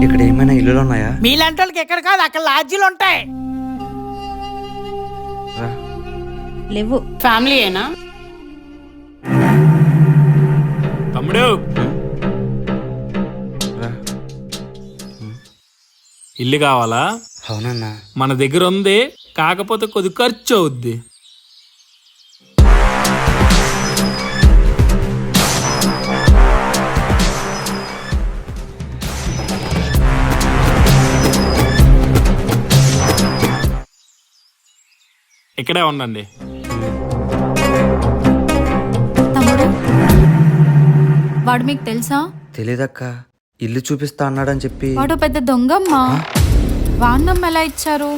ఇక్కడ ఏమైనా ఇల్లులు ఉన్నాయా? మీలాంటి వాళ్ళకి ఎక్కడ కాదు, అక్కడ లాడ్జీలు ఉంటాయి. లేవు. ఫ్యామిలీ ఏనా తమ్ముడు? ఇల్లు కావాలా? అవునన్నా. మన దగ్గర ఉంది, కాకపోతే కొద్ది ఖర్చు అవుద్ది. ఇక్కడే ఉండండి. తమ్ముడు, వాడు మీకు తెలుసా? తెలీదక్క, ఇల్లు చూపిస్తా అన్నాడని చెప్పి. వాడు పెద్ద దొంగమ్మా. వాడినమ్మ ఎలా ఇచ్చారు?